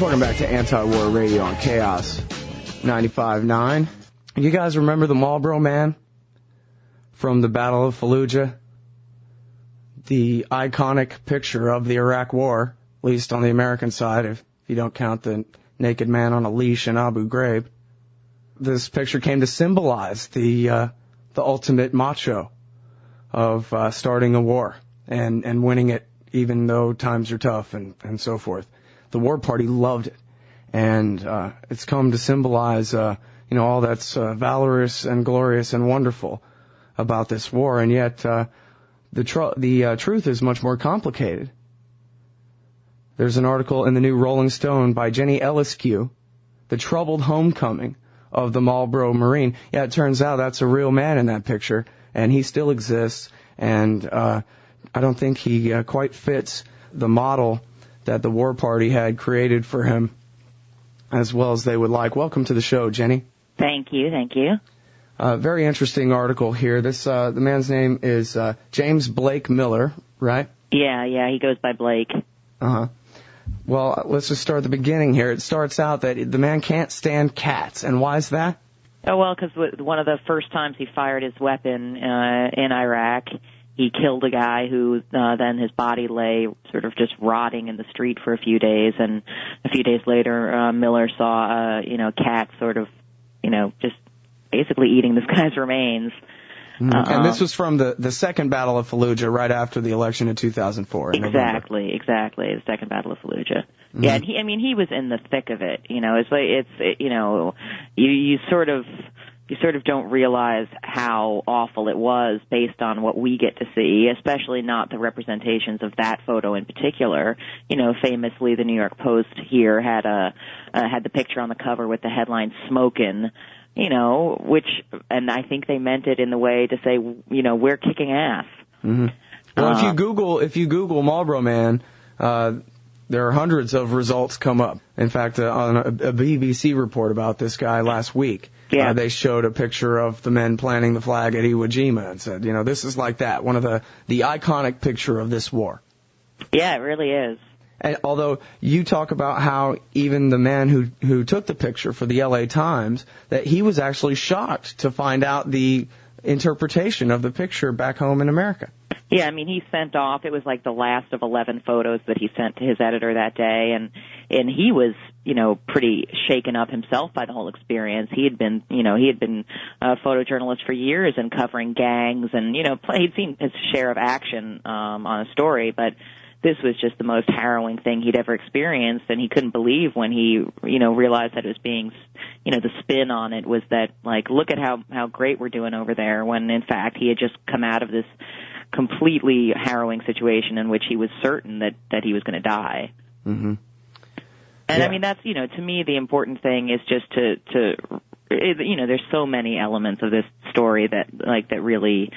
Welcome back to Anti-War Radio on Chaos 95.9. You guys remember the Marlboro Man from the Battle of Fallujah? The iconic picture of the Iraq War, at least on the American side, if you don't count the naked man on a leash in Abu Ghraib. This picture came to symbolize the ultimate macho of starting a war and winning it, even though times are tough and so forth. The war party loved it, and it's come to symbolize all that's valorous and glorious and wonderful about this war, and yet the truth is much more complicated. There's an article in the new Rolling Stone by Jenny Eliscu, The Troubled Homecoming of the Marlboro Marine. Yeah, it turns out that's a real man in that picture, and he still exists, and I don't think he quite fits the model that the war party had created for him as well as they would like. Welcome to the show, Jenny. Thank you. Very interesting article here. This the man's name is James Blake Miller, right? Yeah, he goes by Blake. Uh-huh. Well, let's just start at the beginning here. It starts out that the man can't stand cats, and why is that? Oh, well, because one of the first times he fired his weapon in Iraq, he killed a guy who then his body lay sort of just rotting in the street for a few days, and a few days later Miller saw a cat sort of just basically eating this guy's remains. And this was from the second Battle of Fallujah, right after the election in 2004. Exactly, the second Battle of Fallujah. Mm-hmm. Yeah, and he was in the thick of it. You sort of don't realize how awful it was based on what we get to see, especially not the representations of that photo in particular. Famously, the New York Post here had the picture on the cover with the headline "Smokin'," and I think they meant it in the way to say, we're kicking ass. Mm-hmm. Well, if you Google Marlboro Man, there are hundreds of results come up. In fact, on a BBC report about this guy last week, they showed a picture of the men planting the flag at Iwo Jima and said, this is like that, one of the iconic picture of this war. Yeah, it really is. And although you talk about how even the man who took the picture for the LA Times, that he was actually shocked to find out the interpretation of the picture back home in America. Yeah, he sent off, it was like the last of 11 photos that he sent to his editor that day, and he was, pretty shaken up himself by the whole experience. He had been a photojournalist for years and covering gangs, and, he'd seen his share of action on a story, but this was just the most harrowing thing he'd ever experienced, and he couldn't believe when he, realized that it was being, the spin on it was that, look at how great we're doing over there, when in fact he had just come out of this completely harrowing situation in which he was certain that he was going to die. Mm-hmm. And that's, to me, the important thing is just to there's so many elements of this story that really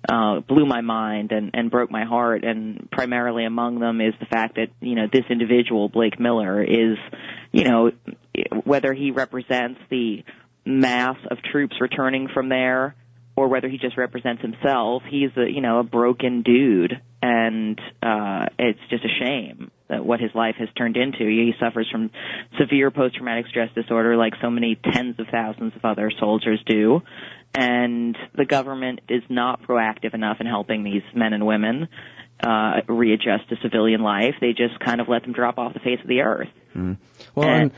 blew my mind and broke my heart, and primarily among them is the fact that, this individual, Blake Miller, is, whether he represents the mass of troops returning from there or whether he just represents himself, he's a broken dude, and it's just a shame that what his life has turned into. He suffers from severe post-traumatic stress disorder like so many tens of thousands of other soldiers do, and the government is not proactive enough in helping these men and women readjust to civilian life. They just kind of let them drop off the face of the earth. Mm. Well, and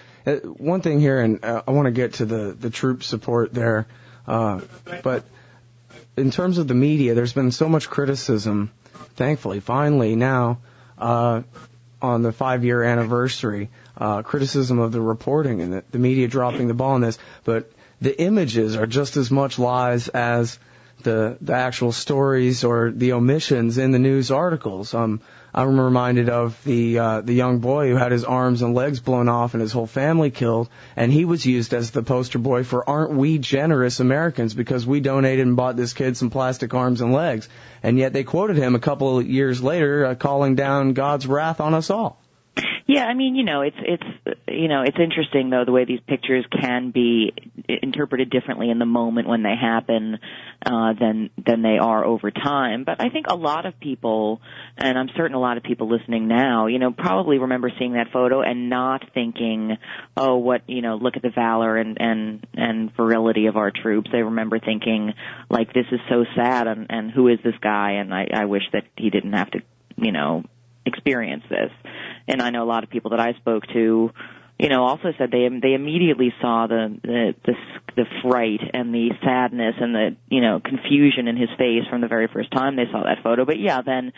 one thing here, and I want to get to the troop support there, but in terms of the media, there's been so much criticism, thankfully, finally now, on the 5-year anniversary, criticism of the reporting and the media dropping the ball on this, but the images are just as much lies as the actual stories or the omissions in the news articles. I'm reminded of the young boy who had his arms and legs blown off and his whole family killed, and he was used as the poster boy for "Aren't we generous Americans because we donated and bought this kid some plastic arms and legs," and yet they quoted him a couple of years later calling down God's wrath on us all. Yeah, I mean, it's interesting though the way these pictures can be interpreted differently in the moment when they happen than they are over time. But I think a lot of people, and I'm certain a lot of people listening now, probably remember seeing that photo and not thinking, oh, look at the valor and virility of our troops. They remember thinking, like, this is so sad, and who is this guy? And I wish that he didn't have to, experience this. And I know a lot of people that I spoke to, also said they immediately saw the fright and the sadness and the, confusion in his face from the very first time they saw that photo. But yeah, then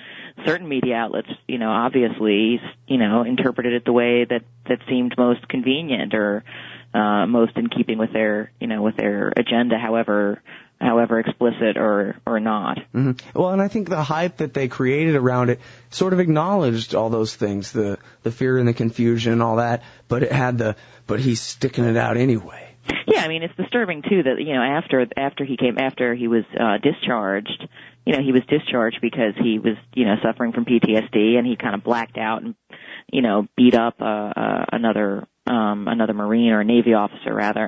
certain media outlets, obviously, interpreted it the way that seemed most convenient or most in keeping with their, with their agenda, however explicit or not. Mm-hmm. Well, and I think the hype that they created around it sort of acknowledged all those things, the fear and the confusion and all that, but he's sticking it out anyway. Yeah, I mean, it's disturbing too that, after he was discharged, he was discharged because he was, suffering from PTSD, and he kind of blacked out and, beat up another Marine, or a Navy officer rather,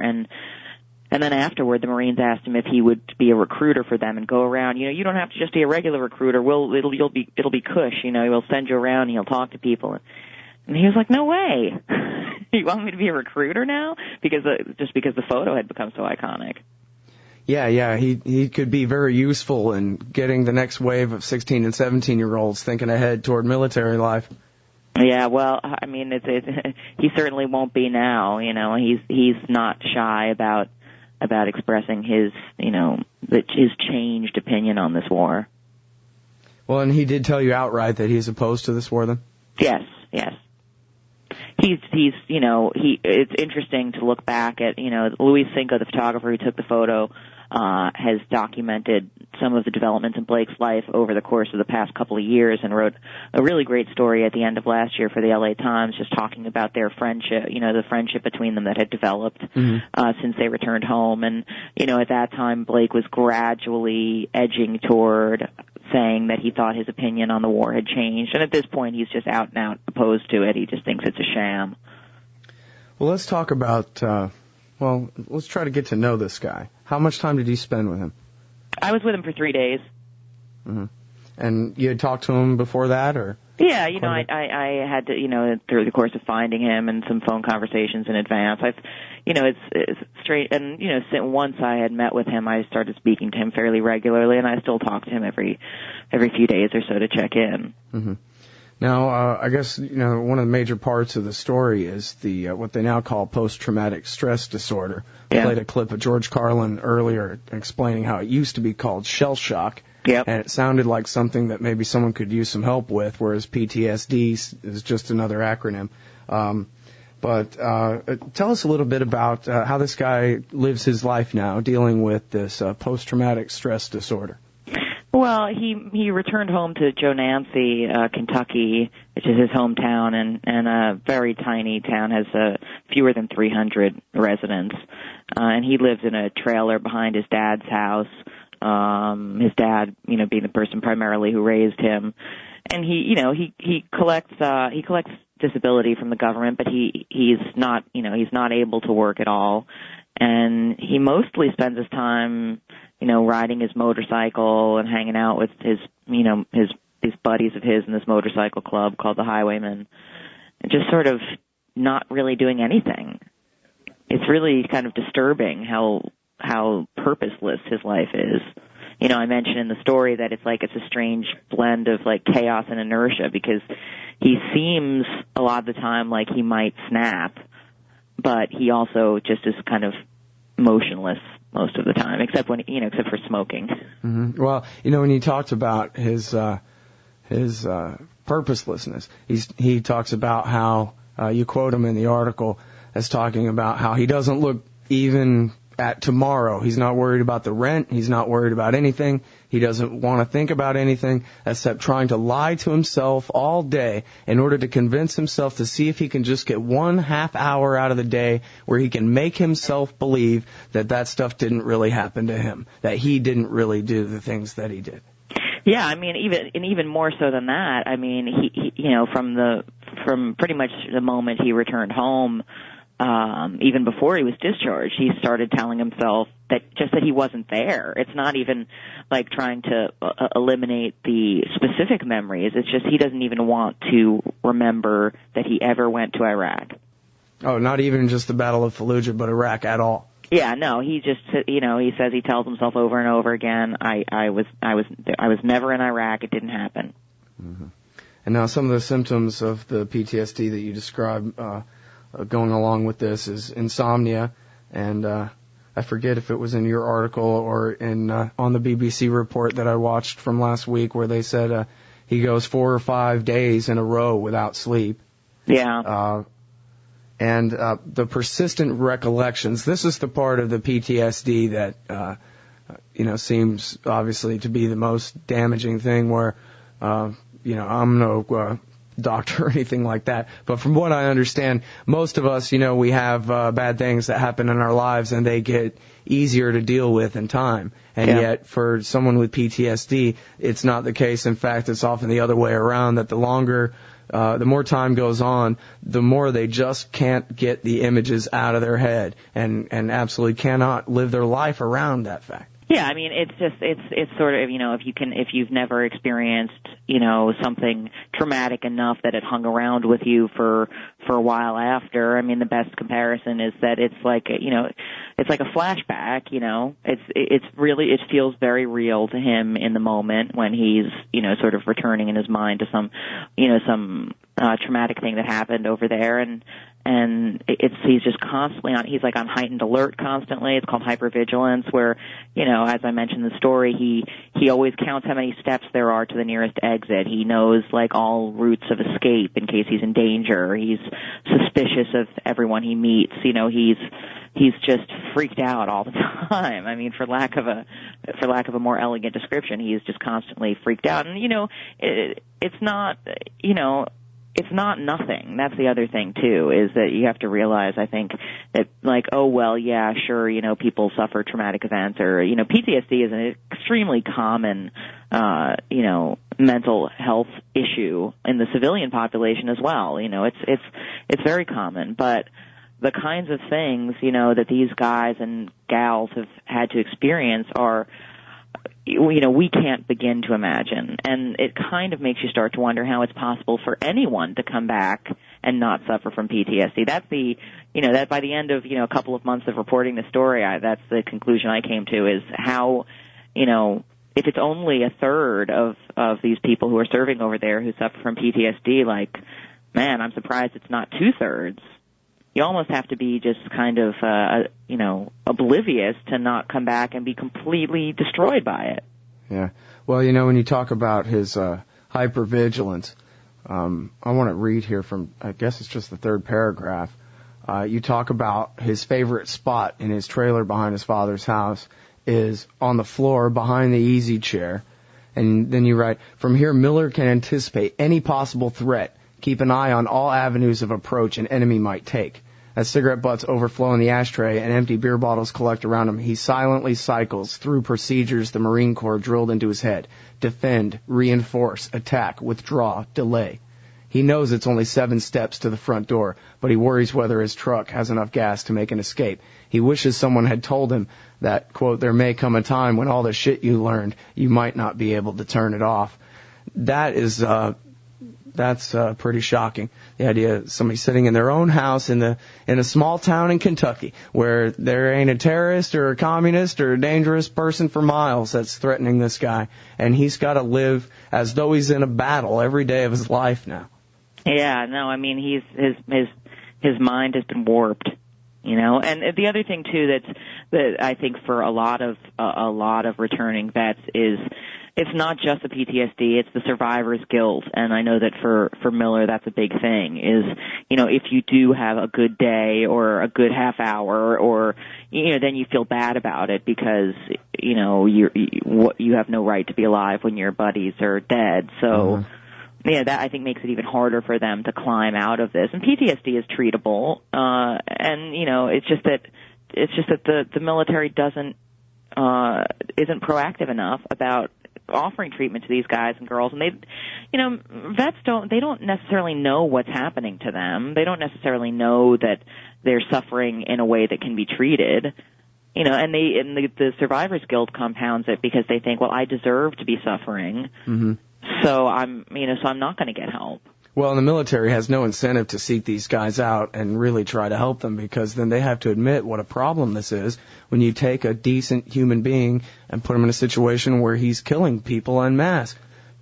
and then afterward, the Marines asked him if he would be a recruiter for them and go around. You don't have to just be a regular recruiter. It'll be cush. We'll send you around and he'll talk to people. And he was like, no way. You want me to be a recruiter now? Because the photo had become so iconic. Yeah, he could be very useful in getting the next wave of 16 and 17-year-olds thinking ahead toward military life. Yeah, well, I mean, he certainly won't be now. He's not shy about expressing his changed opinion on this war. Well, and he did tell you outright that he's opposed to this war, then? Yes. It's interesting to look back at, Luis Cinco, the photographer who took the photo, has documented some of the developments in Blake's life over the course of the past couple of years and wrote a really great story at the end of last year for the LA Times, just talking about their friendship, the friendship between them that had developed since they returned home. And, at that time, Blake was gradually edging toward saying that he thought his opinion on the war had changed. And at this point, he's just out and out opposed to it. He just thinks it's a sham. Well, let's talk about, let's try to get to know this guy. How much time did you spend with him? I was with him for 3 days. Mm-hmm. And you had talked to him before that, or? Yeah, I had to, through the course of finding him and some phone conversations in advance, it's straight, and, once I had met with him, I started speaking to him fairly regularly, and I still talk to him every few days or so to check in. Mm-hmm. Now, I guess, one of the major parts of the story is the what they now call post-traumatic stress disorder. Yeah. I played a clip of George Carlin earlier explaining how it used to be called shell shock. Yep. And it sounded like something that maybe someone could use some help with, whereas PTSD is just another acronym. But tell us a little bit about how this guy lives his life now, dealing with this post-traumatic stress disorder. Well, he returned home to Joe-Nancy, Kentucky, which is his hometown, and a very tiny town, has fewer than 300 residents. And he lives in a trailer behind his dad's house. His dad, being the person primarily who raised him. And he collects disability from the government, but he's not able to work at all. And he mostly spends his time, riding his motorcycle and hanging out with these buddies of his in this motorcycle club called the Highwaymen, and just sort of not really doing anything. It's really kind of disturbing how purposeless his life is. I mentioned in the story that it's a strange blend of chaos and inertia, because he seems a lot of the time like he might snap, but he also just is kind of motionless most of the time, except for smoking. Mm-hmm. Well, when he talked about his purposelessness, he talks about how you quote him in the article as talking about how he doesn't look even at tomorrow. He's not worried about the rent. He's not worried about anything. He doesn't want to think about anything except trying to lie to himself all day in order to convince himself to see if he can just get 1 half hour out of the day where he can make himself believe that stuff didn't really happen to him, that he didn't really do the things that he did. Yeah, I mean, even more so than that. I mean, he from from pretty much the moment he returned home, even before he was discharged, he started telling himself that he wasn't there. It's not even like trying to eliminate the specific memories. It's just he doesn't even want to remember that he ever went to Iraq. Oh, not even just the Battle of Fallujah, but Iraq at all. Yeah, no, he just, he says, he tells himself over and over again, I was never in Iraq. It didn't happen. Mm-hmm. And now some of the symptoms of the PTSD that you describe going along with this is insomnia, and I forget if it was in your article or in on the BBC report that I watched from last week where they said he goes 4 or 5 days in a row without sleep. Yeah. And the persistent recollections. This is the part of the PTSD that seems obviously to be the most damaging thing. Where I'm no doctor or anything like that, but from what I understand, most of us, we have bad things that happen in our lives, and they get easier to deal with in time. And yet, for someone with PTSD, it's not the case. In fact, it's often the other way around. That the more time goes on, the more they just can't get the images out of their head, and absolutely cannot live their life around that fact. Yeah, I mean, it's sort of, if you've never experienced, something traumatic enough that it hung around with you for a while after. I mean, the best comparison is that it's like, it's like a flashback, it feels very real to him in the moment when he's, sort of returning in his mind to some traumatic thing that happened over there, and he's just constantly he's like on heightened alert constantly. It's called hypervigilance, where, as I mentioned in the story, he always counts how many steps there are to the nearest exit. He knows like all routes of escape in case he's in danger. He's suspicious of everyone he meets. He's just freaked out all the time. I mean, for lack of a more elegant description, he is just constantly freaked out. And it's not it's not nothing. That's the other thing, too, is that you have to realize, I think, that, like, oh, well, yeah, sure, people suffer traumatic events, or, PTSD is an extremely common, mental health issue in the civilian population as well. It's very common, but the kinds of things, that these guys and gals have had to experience are, we can't begin to imagine. And it kind of makes you start to wonder how it's possible for anyone to come back and not suffer from PTSD. That's that by the end of, a couple of months of reporting the story, that's the conclusion I came to, is how, if it's only a third of these people who are serving over there who suffer from PTSD, like, man, I'm surprised it's not 2/3. You almost have to be just kind of, oblivious to not come back and be completely destroyed by it. Yeah. Well, when you talk about his hypervigilance, I want to read here from, I guess it's just the third paragraph. You talk about his favorite spot in his trailer behind his father's house is on the floor behind the easy chair. And then you write, from here, Miller can anticipate any possible threat. Keep an eye on all avenues of approach an enemy might take. As cigarette butts overflow in the ashtray and empty beer bottles collect around him, he silently cycles through procedures the Marine Corps drilled into his head. Defend, reinforce, attack, withdraw, delay. He knows it's only 7 steps to the front door, but he worries whether his truck has enough gas to make an escape. He wishes someone had told him that, quote, there may come a time when all the shit you learned, you might not be able to turn it off. That's pretty shocking. The idea of somebody sitting in their own house in a small town in Kentucky where there ain't a terrorist or a communist or a dangerous person for miles that's threatening this guy, and he's got to live as though he's in a battle every day of his life now. Yeah, no, I mean his mind has been warped, And the other thing too that I think for a lot of returning vets is, it's not just the PTSD, it's the survivor's guilt. And I know that for Miller, that's a big thing, is, if you do have a good day or a good half hour, or, then you feel bad about it because, you have no right to be alive when your buddies are dead. So, yeah, that I think makes it even harder for them to climb out of this. And PTSD is treatable. And, it's just that the military isn't proactive enough about offering treatment to these guys and girls, and vets don't necessarily know what's happening to them. They don't necessarily know that they're suffering in a way that can be treated. And the Survivors Guild compounds it because they think, well, I deserve to be suffering, so I'm not going to get help. Well, the military has no incentive to seek these guys out and really try to help them, because then they have to admit what a problem this is when you take a decent human being and put him in a situation where he's killing people en masse.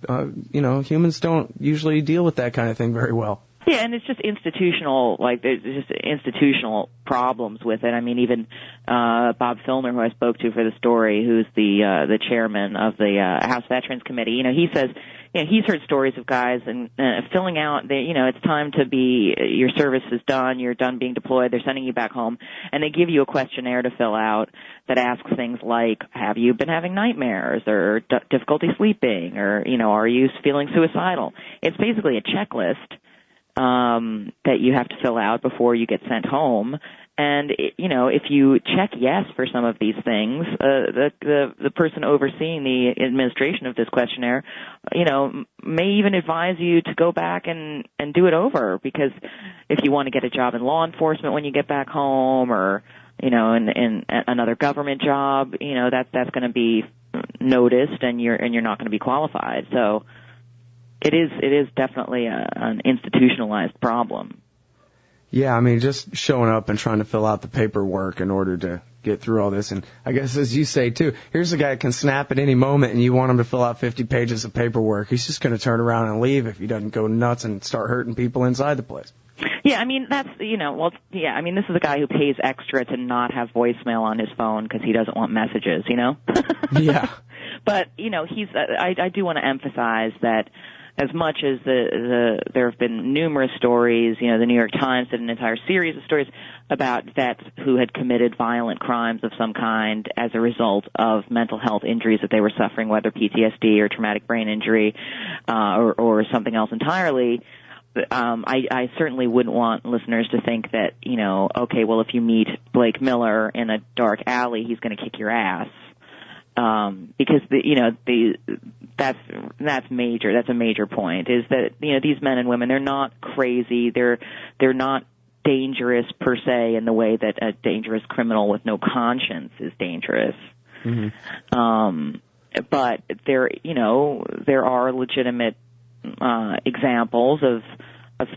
Humans don't usually deal with that kind of thing very well. Yeah, and it's just institutional, there's just institutional problems with it. I mean, even Bob Filner, who I spoke to for the story, who's the chairman of the House Veterans Committee, he says, he's heard stories of guys and filling out, it's time to be, your service is done, you're done being deployed, they're sending you back home, and they give you a questionnaire to fill out that asks things like, have you been having nightmares, or difficulty sleeping, or, are you feeling suicidal? It's basically a checklist that you have to fill out before you get sent home. And, if you check yes for some of these things, the person overseeing the administration of this questionnaire, may even advise you to go back and do it over, because if you want to get a job in law enforcement when you get back home, or, in another government job, that's going to be noticed, and you're not going to be qualified. So it is definitely an institutionalized problem. Yeah, I mean, just showing up and trying to fill out the paperwork in order to get through all this. And I guess, as you say, too, here's a guy that can snap at any moment, and you want him to fill out 50 pages of paperwork. He's just going to turn around and leave if he doesn't go nuts and start hurting people inside the place. Yeah, I mean, that's, this is a guy who pays extra to not have voicemail on his phone because he doesn't want messages, Yeah. But, I do want to emphasize that as much as there have been numerous stories, the New York Times did an entire series of stories about vets who had committed violent crimes of some kind as a result of mental health injuries that they were suffering, whether PTSD or traumatic brain injury, or something else entirely. I certainly wouldn't want listeners to think that, okay, well, if you meet Blake Miller in a dark alley, he's going to kick your ass. Because that's major. That's a major point, is that, these men and women, they're not crazy. They're not dangerous per se in the way that a dangerous criminal with no conscience is dangerous. But there are legitimate examples of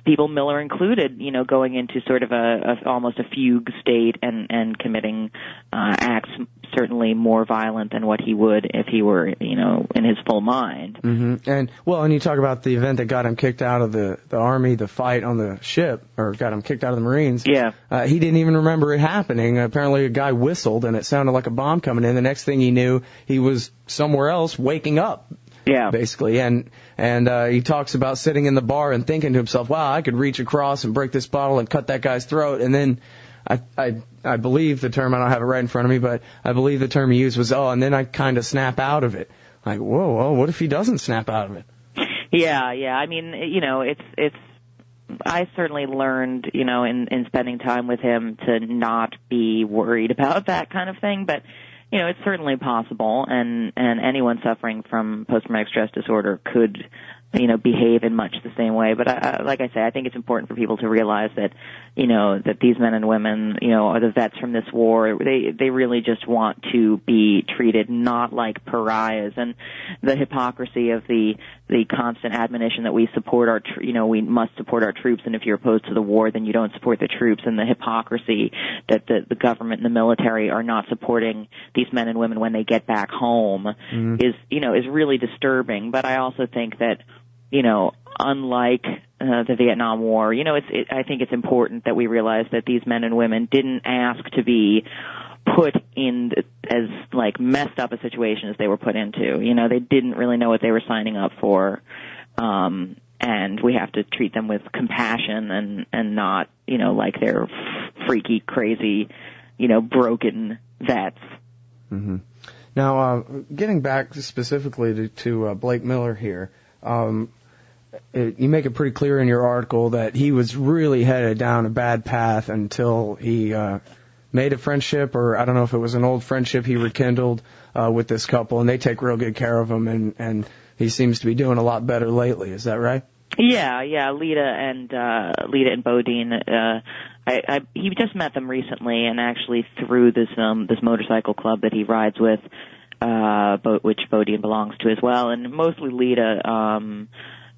people, Miller included, going into sort of almost a fugue state and committing acts certainly more violent than what he would if he were, in his full mind. And you talk about the event that got him kicked out of the Army, the fight on the ship, or got him kicked out of the Marines. Yeah. He didn't even remember it happening. Apparently a guy whistled and it sounded like a bomb coming in. The next thing he knew, he was somewhere else waking up. Yeah. Basically. And he talks about sitting in the bar and thinking to himself, wow, I could reach across and break this bottle and cut that guy's throat. And then I believe the term, I don't have it right in front of me, but I believe the term he used was, and then I kind of snap out of it. Like, whoa, what if he doesn't snap out of it? Yeah. I mean, it's, I certainly learned, in spending time with him to not be worried about that kind of thing, but it's certainly possible, and anyone suffering from post-traumatic stress disorder could, behave in much the same way. But like I say, I think it's important for people to realize that, that these men and women, are the vets from this war. They really just want to be treated not like pariahs, and the hypocrisy of the constant admonition that we support we must support our troops, and if you're opposed to the war, then you don't support the troops, and the hypocrisy that the government and the military are not supporting these men and women when they get back home is really disturbing. But I also think that, unlike the Vietnam War, I think it's important that we realize that these men and women didn't ask to be put in as messed up a situation as they were put into. They didn't really know what they were signing up for, and we have to treat them with compassion and not like they're freaky, crazy, broken vets. Now, getting back specifically to Blake Miller here, you make it pretty clear in your article that he was really headed down a bad path until he made a friendship, or I don't know if it was an old friendship he rekindled with this couple, and they take real good care of him and he seems to be doing a lot better lately. Is that right? Yeah, Lita and Bodine. He just met them recently, and actually through this motorcycle club that he rides with, which Bodine belongs to as well, and mostly Lita,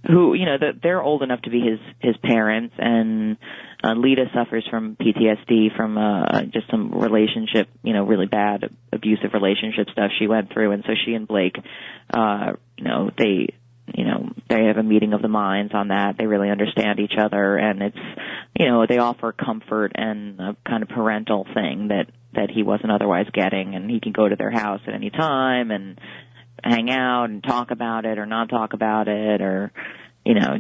who, they're old enough to be his parents, and Lita suffers from PTSD from just some relationship, really bad abusive relationship stuff she went through, and so she and Blake, they have a meeting of the minds on that. They really understand each other, and it's, they offer comfort and a kind of parental thing that he wasn't otherwise getting, and he can go to their house at any time and hang out and talk about it or not talk about it, or,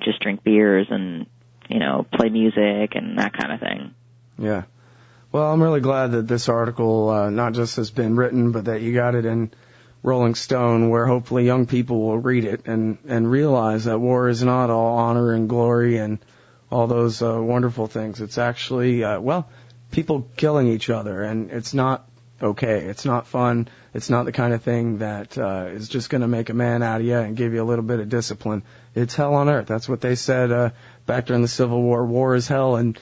just drink beers and, play music and that kind of thing. Yeah. Well, I'm really glad that this article not just has been written, but that you got it in Rolling Stone, where hopefully young people will read it and realize that war is not all honor and glory and all those wonderful things. It's actually, people killing each other, and it's not okay. It's not fun. It's not the kind of thing that is just going to make a man out of you and give you a little bit of discipline. It's hell on earth. That's what they said back during the Civil War. War is hell, and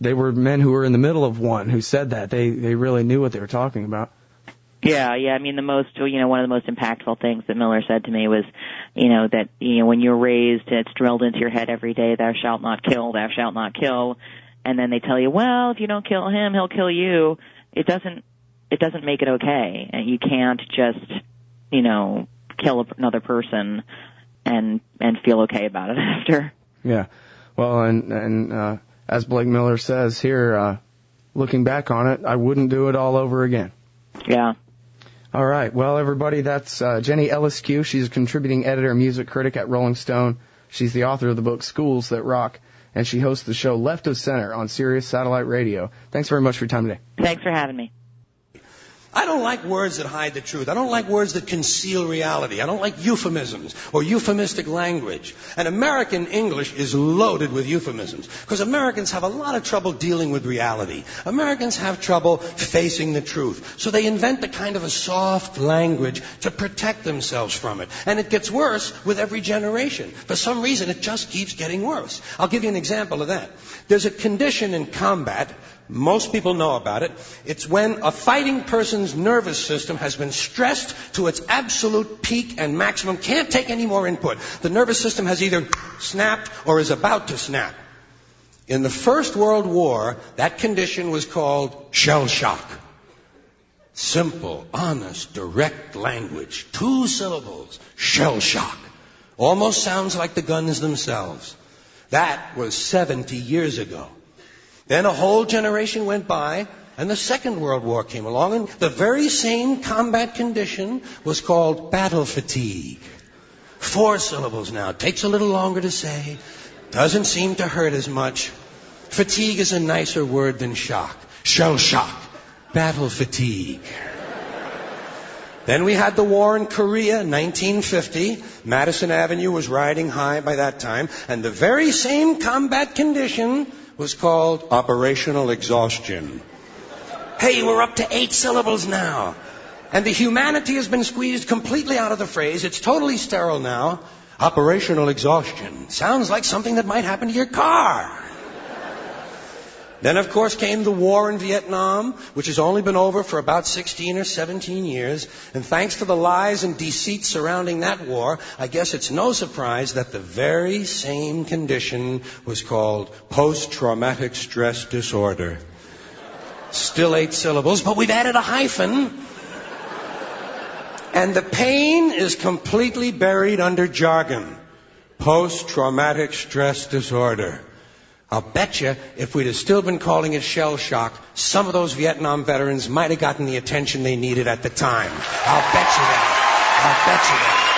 they were men who were in the middle of one who said that. They really knew what they were talking about. Yeah. I mean, one of the most impactful things that Miller said to me was, that, when you're raised, it's drilled into your head every day, thou shalt not kill, thou shalt not kill. And then they tell you, well, if you don't kill him, he'll kill you. It doesn't make it okay. And you can't just, kill another person and feel okay about it after. Yeah. Well, and as Blake Miller says here, looking back on it, I wouldn't do it all over again. Yeah. All right. Well, everybody, that's Jenny Eliscu. She's a contributing editor and music critic at Rolling Stone. She's the author of the book Schools That Rock, and she hosts the show Left of Center on Sirius Satellite Radio. Thanks very much for your time today. Thanks for having me. I don't like words that hide the truth. I don't like words that conceal reality. I don't like euphemisms or euphemistic language. And American English is loaded with euphemisms because Americans have a lot of trouble dealing with reality. Americans have trouble facing the truth. So they invent a kind of a soft language to protect themselves from it. And it gets worse with every generation. For some reason, it just keeps getting worse. I'll give you an example of that. There's a condition in combat. Most people know about it. It's when a fighting person's nervous system has been stressed to its absolute peak and maximum, can't take any more input. The nervous system has either snapped or is about to snap. In the First World War, that condition was called shell shock. Simple, honest, direct language. 2 syllables. Shell shock. Almost sounds like the guns themselves. That was 70 years ago. Then a whole generation went by, and the Second World War came along, and the very same combat condition was called battle fatigue. 4 syllables now. Takes a little longer to say. Doesn't seem to hurt as much. Fatigue is a nicer word than shock. Shell shock. Battle fatigue. Then we had the war in Korea, 1950. Madison Avenue was riding high by that time, and the very same combat condition was called operational exhaustion. Hey, we're up to 8 syllables now. And the humanity has been squeezed completely out of the phrase. It's totally sterile now. Operational exhaustion. Sounds like something that might happen to your car. Then, of course, came the war in Vietnam, which has only been over for about 16 or 17 years. And thanks to the lies and deceit surrounding that war, I guess it's no surprise that the very same condition was called post-traumatic stress disorder. Still 8 syllables, but we've added a hyphen. And the pain is completely buried under jargon. Post-traumatic stress disorder. I'll bet you if we'd have still been calling it shell shock, some of those Vietnam veterans might have gotten the attention they needed at the time. I'll bet you that.